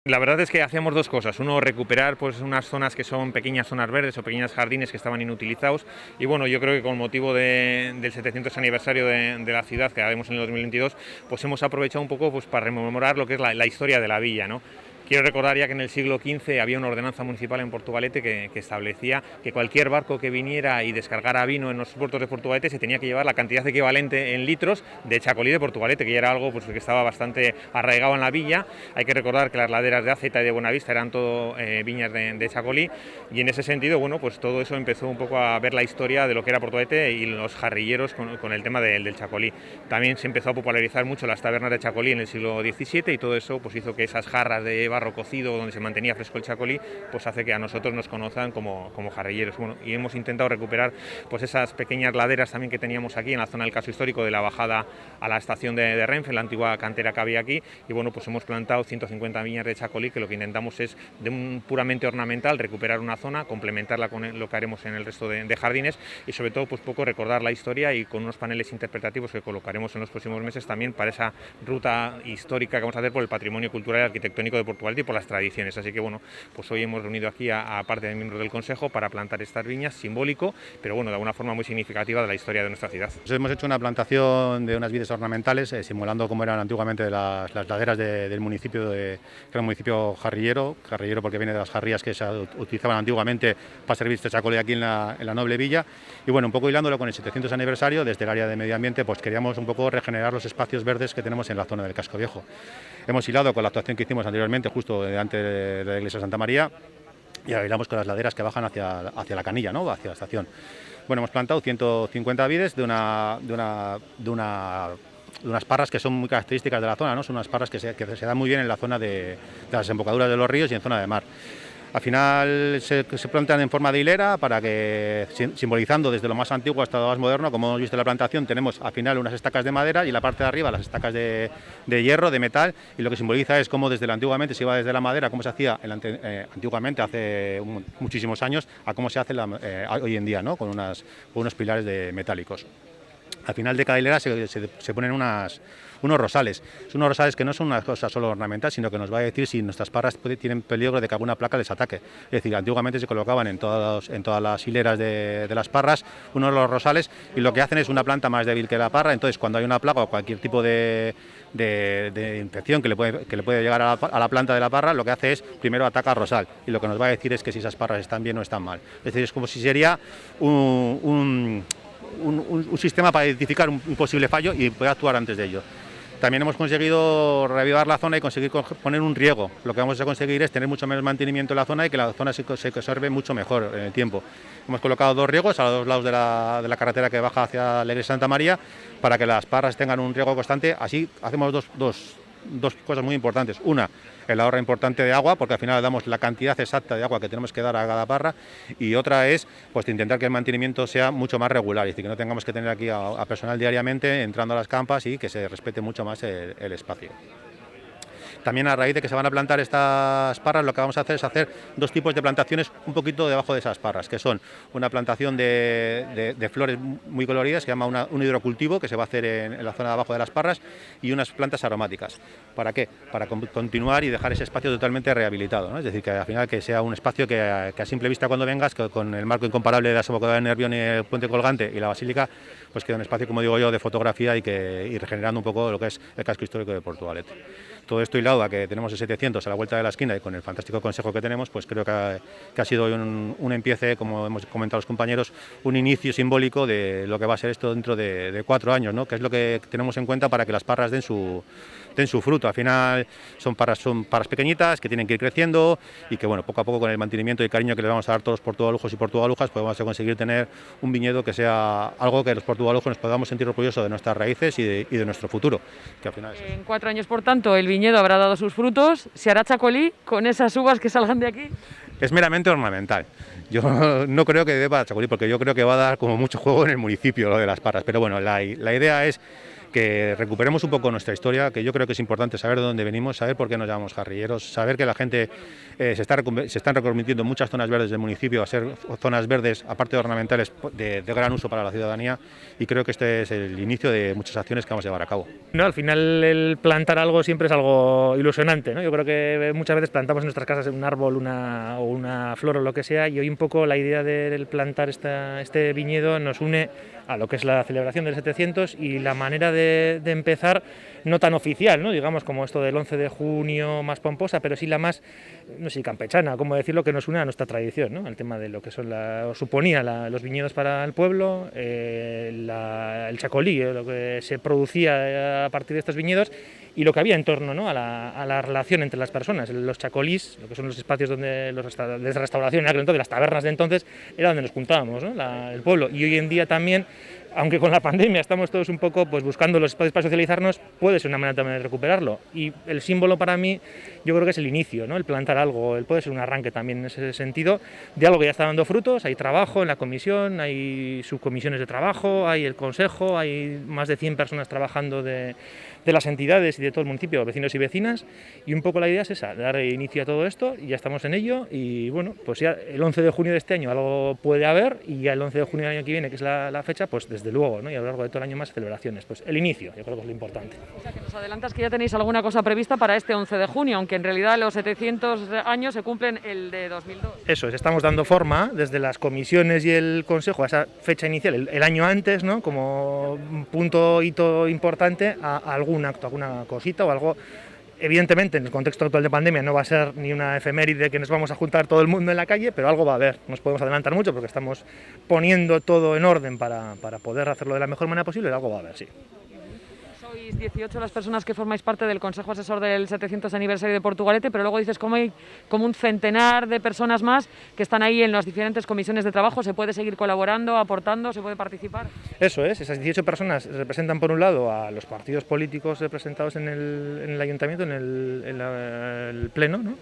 La verdad es que hacemos dos cosas. Uno, recuperar pues unas zonas que son pequeñas zonas verdes o pequeños jardines que estaban inutilizados. Y bueno, yo creo que con motivo del 700 aniversario de la ciudad que haremos en el 2022, pues hemos aprovechado un poco pues para rememorar lo que es la historia de la villa, ¿no? Quiero recordar ya que en el siglo XV había una ordenanza municipal en Portugalete que establecía que cualquier barco que viniera y descargara vino en los puertos de Portugalete se tenía que llevar la cantidad equivalente en litros de chacolí de Portugalete, que ya era algo pues, que estaba bastante arraigado en la villa. Hay que recordar que las laderas de Aceta y de Buenavista eran todo viñas de chacolí, y en ese sentido, bueno, pues todo eso empezó un poco a ver la historia de lo que era Portugalete y los jarrilleros con el tema del chacolí. También se empezó a popularizar mucho las tabernas de chacolí en el siglo XVII, y todo eso pues hizo que esas jarras de barro cocido donde se mantenía fresco el chacolí pues hace que a nosotros nos conozcan como jarrilleros. Bueno, y hemos intentado recuperar pues esas pequeñas laderas también que teníamos aquí en la zona del casco histórico de la bajada a la estación de Renfe, la antigua cantera que había aquí, y bueno, pues hemos plantado 150 viñas de chacolí, que lo que intentamos es de un puramente ornamental recuperar una zona, complementarla con lo que haremos en el resto de jardines, y sobre todo pues poco recordar la historia, y con unos paneles interpretativos que colocaremos en los próximos meses también para esa ruta histórica que vamos a hacer por el patrimonio cultural y arquitectónico de Portugal y por las tradiciones. Así que bueno, pues hoy hemos reunido aquí a parte de miembros del Consejo para plantar estas viñas, simbólico, pero bueno, de alguna forma muy significativa de la historia de nuestra ciudad. Pues hemos hecho una plantación de unas vides ornamentales, simulando como eran antiguamente las laderas del municipio, que era un municipio jarrillero porque viene de las jarrías que se utilizaban antiguamente para servir este chacolí aquí en la noble villa. Y bueno, un poco hilándolo con el 700 aniversario, desde el área de medio ambiente, pues queríamos un poco regenerar los espacios verdes que tenemos en la zona del casco viejo. Hemos hilado con la actuación que hicimos anteriormente justo delante de la iglesia de Santa María, y hilamos con las laderas que bajan hacia la Canilla, ¿no? Hacia la estación. Bueno, hemos plantado 150 vides de unas parras que son muy características de la zona, ¿no? Son unas parras que se dan muy bien en la zona de las desembocaduras de los ríos y en zona de mar. Al final se plantan en forma de hilera para que, simbolizando desde lo más antiguo hasta lo más moderno. Como hemos visto en la plantación, tenemos al final unas estacas de madera y en la parte de arriba las estacas de hierro, de metal, y lo que simboliza es cómo antiguamente se iba desde la madera, cómo se hacía antiguamente, hace muchísimos años, a cómo se hace hoy en día, ¿no? Con unos pilares metálicos. Al final de cada hilera se ponen unos rosales. Son unos rosales que no son una cosa solo ornamental, sino que nos va a decir si nuestras parras tienen peligro de que alguna placa les ataque. Es decir, antiguamente se colocaban en todas las hileras de las parras unos de los rosales, y lo que hacen es una planta más débil que la parra. Entonces, cuando hay una plaga o cualquier tipo de infección que le puede llegar a la planta de la parra, lo que hace es primero ataca al rosal, y lo que nos va a decir es que si esas parras están bien o están mal. Es decir, es como si sería un sistema para identificar un posible fallo y poder actuar antes de ello. También hemos conseguido reavivar la zona y conseguir poner un riego. Lo que vamos a conseguir es tener mucho menos mantenimiento en la zona y que la zona se conserve mucho mejor en el tiempo. Hemos colocado dos riegos a los dos lados de la carretera que baja hacia la iglesia de Santa María, para que las parras tengan un riego constante. Así hacemos dos cosas muy importantes. Una, el ahorro importante de agua, porque al final le damos la cantidad exacta de agua que tenemos que dar a cada parra, y otra es pues intentar que el mantenimiento sea mucho más regular, es decir, que no tengamos que tener aquí a personal diariamente entrando a las campas, y que se respete mucho más el espacio. También, a raíz de que se van a plantar estas parras, lo que vamos a hacer es hacer dos tipos de plantaciones un poquito debajo de esas parras, que son una plantación de flores muy coloridas, que se llama un hidrocultivo, que se va a hacer en la zona de abajo de las parras, y unas plantas aromáticas. ¿Para qué? Para continuar y dejar ese espacio totalmente rehabilitado, ¿no? Es decir, que al final que sea un espacio que a simple vista, cuando vengas, que con el marco incomparable de la desembocadura de Nervión y el puente colgante y la basílica, pues queda un espacio, como digo yo, de fotografía y regenerando un poco lo que es el casco histórico de Portugalete. Todo esto hilado a que tenemos el 700 a la vuelta de la esquina, y con el fantástico consejo que tenemos, pues creo que ha sido un empiece, como hemos comentado los compañeros, un inicio simbólico de lo que va a ser esto dentro de 4 años, ¿no? Que es lo que tenemos en cuenta para que las parras den su fruto. Al final son parras pequeñitas que tienen que ir creciendo, y que bueno, poco a poco, con el mantenimiento y el cariño que le vamos a dar todos los portugalujos y portugalujas, pues vamos a conseguir tener un viñedo que sea algo que los portugalujos nos podamos sentir orgullosos de nuestras raíces y de nuestro futuro, que al final es eso. En 4 años, por tanto, el viñedo habrá dado sus frutos. ¿Se hará chacolí con esas uvas que salgan de aquí? Es meramente ornamental. Yo no creo que deba chacolí, porque yo creo que va a dar como mucho juego en el municipio lo de las parras, pero bueno, la idea es que recuperemos un poco nuestra historia, que yo creo que es importante saber de dónde venimos, saber por qué nos llamamos jarrilleros, saber que la gente se están reconvirtiendo muchas zonas verdes del municipio a ser zonas verdes, aparte de ornamentales, de gran uso para la ciudadanía, y creo que este es el inicio de muchas acciones que vamos a llevar a cabo. No, al final el plantar algo siempre es algo ilusionante, ¿no? Yo creo que muchas veces plantamos en nuestras casas un árbol o una flor o lo que sea, y hoy un poco la idea del plantar este viñedo nos une a lo que es la celebración del 700 y la manera de empezar no tan oficial, ¿no? Digamos como esto del 11 de junio más pomposa, pero sí la más, no sé, campechana, como decirlo, que nos une a nuestra tradición, ¿no? El tema de lo que suponía los viñedos para el pueblo, el chacolí, lo que se producía a partir de estos viñedos y lo que había en torno, ¿no? a la relación entre las personas. Los chacolís, lo que son los espacios donde de restauración, de las tabernas de entonces, era donde nos juntábamos, ¿no? El pueblo. Y hoy en día también, aunque con la pandemia estamos todos un poco pues, buscando los espacios para socializarnos, puede ser una manera también de recuperarlo. Y el símbolo para mí, yo creo que es el inicio, ¿no? El plantar algo, puede ser un arranque también en ese sentido, de algo que ya está dando frutos. Hay trabajo en la comisión, hay subcomisiones de trabajo, hay el consejo, hay más de 100 personas trabajando de las entidades y de todo el municipio, vecinos y vecinas, y un poco la idea es esa, dar inicio a todo esto, y ya estamos en ello, y bueno, pues ya el 11 de junio de este año algo puede haber, y ya el 11 de junio del año que viene, que es la fecha, pues desde luego, ¿no? Y a lo largo de todo el año más celebraciones, pues el inicio, yo creo que es lo importante. O sea, que nos adelantas que ya tenéis alguna cosa prevista para este 11 de junio, aunque en realidad los 700 años se cumplen el de 2002. Eso es, estamos dando forma desde las comisiones y el consejo a esa fecha inicial, el año antes, ¿no? Como un punto, hito importante a algún acto, alguna cosita o algo. Evidentemente, en el contexto actual de pandemia no va a ser ni una efeméride que nos vamos a juntar todo el mundo en la calle, pero algo va a haber. Nos podemos adelantar mucho porque estamos poniendo todo en orden para poder hacerlo de la mejor manera posible, y algo va a haber, sí. Sois 18 las personas que formáis parte del Consejo Asesor del 700 aniversario de Portugalete, pero luego dices como hay como un centenar de personas más que están ahí en las diferentes comisiones de trabajo. ¿Se puede seguir colaborando, aportando, se puede participar? Eso es, esas 18 personas representan por un lado a los partidos políticos representados en el ayuntamiento, en el pleno, ¿no?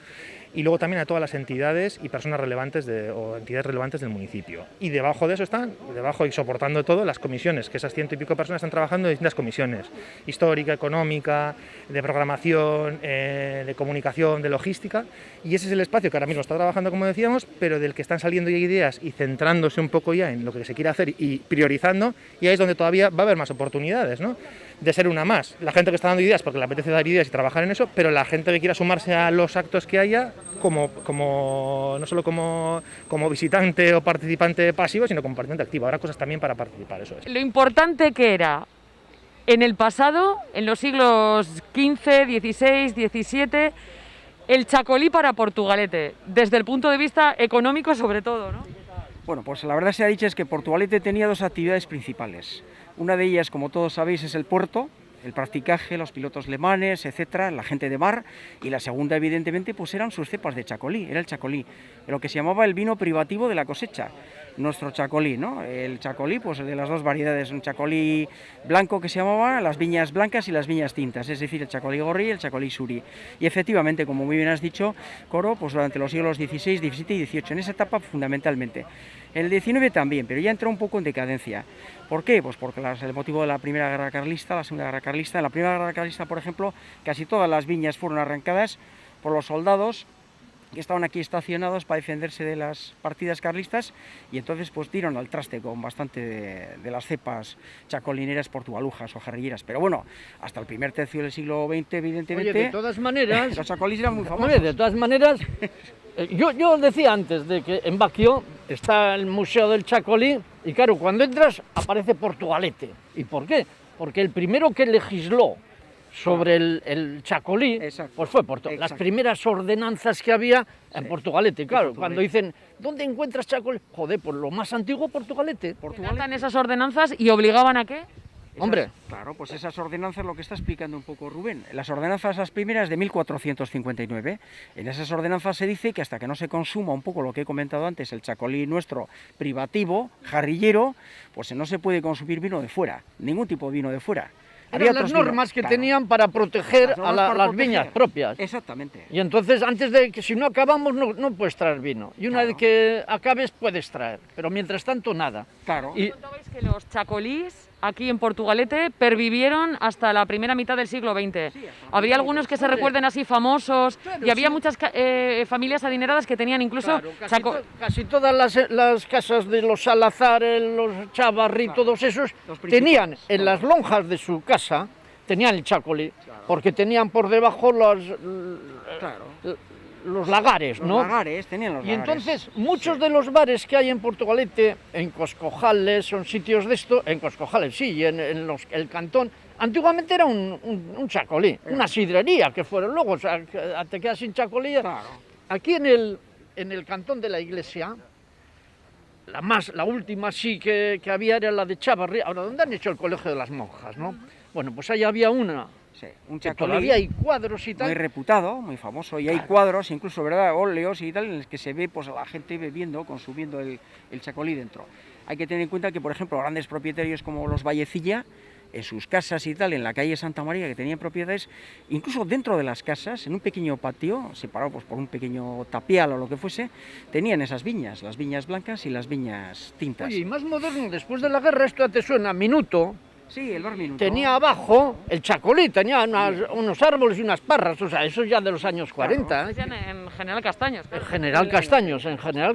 Y luego también a todas las entidades y personas relevantes o entidades relevantes del municipio. Y debajo de eso están, debajo y soportando todo, las comisiones, que esas 100 y pico personas están trabajando en distintas comisiones, histórica, económica, de programación, de comunicación, de logística, y ese es el espacio que ahora mismo está trabajando, como decíamos, pero del que están saliendo ya ideas y centrándose un poco ya en lo que se quiere hacer y priorizando, y ahí es donde todavía va a haber más oportunidades, ¿no? De ser una más. La gente que está dando ideas porque le apetece dar ideas y trabajar en eso, pero la gente que quiera sumarse a los actos que haya, no solo como visitante o participante pasivo, sino como participante activo. Habrá cosas también para participar, eso es. Lo importante que era en el pasado, en los siglos XV, XVI, XVII, el chacolí para Portugalete, desde el punto de vista económico sobre todo, ¿no? Bueno, pues la verdad se ha dicho es que Portugalete tenía dos actividades principales. Una de ellas, como todos sabéis, es el puerto, el practicaje, los pilotos lemanes, etcétera, la gente de mar, y la segunda, evidentemente, pues eran sus cepas de chacolí, era el chacolí, lo que se llamaba el vino privativo de la cosecha, nuestro chacolí, ¿no? El chacolí, pues de las dos variedades, un chacolí blanco que se llamaba, las viñas blancas y las viñas tintas, es decir, el chacolí gorri y el chacolí suri. Y efectivamente, como muy bien has dicho, Coro, pues durante los siglos XVI, XVII y XVIII, en esa etapa fundamentalmente. El XIX también, pero ya entró un poco en decadencia. ¿Por qué? Pues porque el motivo de la Primera Guerra Carlista, la Segunda Guerra Carlista. En la Primera Guerra Carlista, por ejemplo, casi todas las viñas fueron arrancadas por los soldados que estaban aquí estacionados para defenderse de las partidas carlistas, y entonces pues dieron al traste con bastante de las cepas chacolineras, portugalujas o jarrilleras. Pero bueno, hasta el primer tercio del siglo XX, evidentemente... Oye, de todas maneras... los chacolís eran muy famosos. De todas maneras, yo decía antes de que en Baquio está el Museo del Chacolí, y claro, cuando entras aparece Portugalete. ¿Y por qué? Porque el primero que legisló sobre el chacolí, exacto, pues fue las primeras ordenanzas que había en Portugalete. Claro, cuando dicen, ¿dónde encuentras chacolí? Joder, pues lo más antiguo, Portugalete. ¿Tratan esas ordenanzas y obligaban a qué? Hombre. Claro, pues esas ordenanzas, lo que está explicando un poco Rubén, las ordenanzas las primeras de 1459, en esas ordenanzas se dice que hasta que no se consuma un poco lo que he comentado antes, el chacolí nuestro privativo, jarrillero, pues no se puede consumir vino de fuera, ningún tipo de vino de fuera. Había las normas que tenían para proteger a las viñas propias. Exactamente. Y entonces, antes de que si no acabamos, no puedes traer vino. Y una vez que acabes, puedes traer. Pero mientras tanto, nada. Claro. Y contabais que los chacolís aquí en Portugalete pervivieron hasta la primera mitad del siglo XX. Habría algunos que se recuerden así famosos, y había muchas familias adineradas que tenían incluso... Claro, casi todas las casas de los Salazar, los Chavarri, todos esos, tenían en las lonjas de su casa, tenían el chacolí, porque tenían por debajo los lagares, ¿no? Los lagares, tenían los lagares. Y entonces, muchos de los bares que hay en Portugalete, en Coscojales, son sitios de esto, en Coscojales sí, y en el cantón, antiguamente era un chacolí, una sidrería, que fueron luego, o sea, te quedas sin chacolí. Claro. Aquí en el cantón de la iglesia, la última sí que había era la de Chavarri, ahora donde han hecho el colegio de las monjas, ¿no? Bueno, pues ahí había una. Sí, un Que chacolí todavía hay cuadros y tal. muy reputado, muy famoso, y hay cuadros, incluso, ¿verdad?, óleos y tal, en los que se ve pues a la gente bebiendo, consumiendo el chacolí dentro. Hay que tener en cuenta que, por ejemplo, grandes propietarios como los Vallecilla, en sus casas y tal, en la calle Santa María, que tenían propiedades, incluso dentro de las casas, en un pequeño patio, separado pues, por un pequeño tapial o lo que fuese, tenían esas viñas, las viñas blancas y las viñas tintas. Oye, y más moderno, después de la guerra, esto te suena, Minuto. Sí, el bar Minuto. Tenía abajo el chacolí, tenía unos árboles y unas parras, o sea, eso ya de los años 40. Decían en General Castaños. En General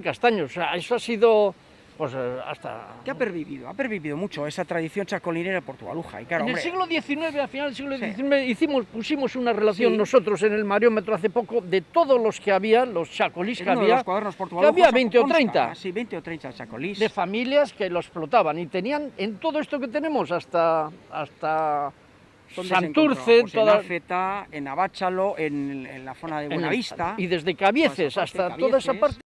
Castaños, o sea, eso ha sido, pues hasta... ¿Qué ha pervivido mucho esa tradición chacolinera portugaluja. Y claro, En el siglo XIX, a final del siglo XIX, pusimos una relación Sí. nosotros en el Mariómetro hace poco de todos los que había, los chacolís que en uno de había, los cuadernos que portugalujos había 20 o consta, 30. Sí, 20 o 30 chacolís. De familias que lo explotaban y tenían en todo esto que tenemos hasta ¿Dónde se Santurce, encontró? Pues en Áfeta, en Aváchalo, en la zona de Buenavista. y desde Cabieces Toda esa parte, hasta toda esa Cabieces.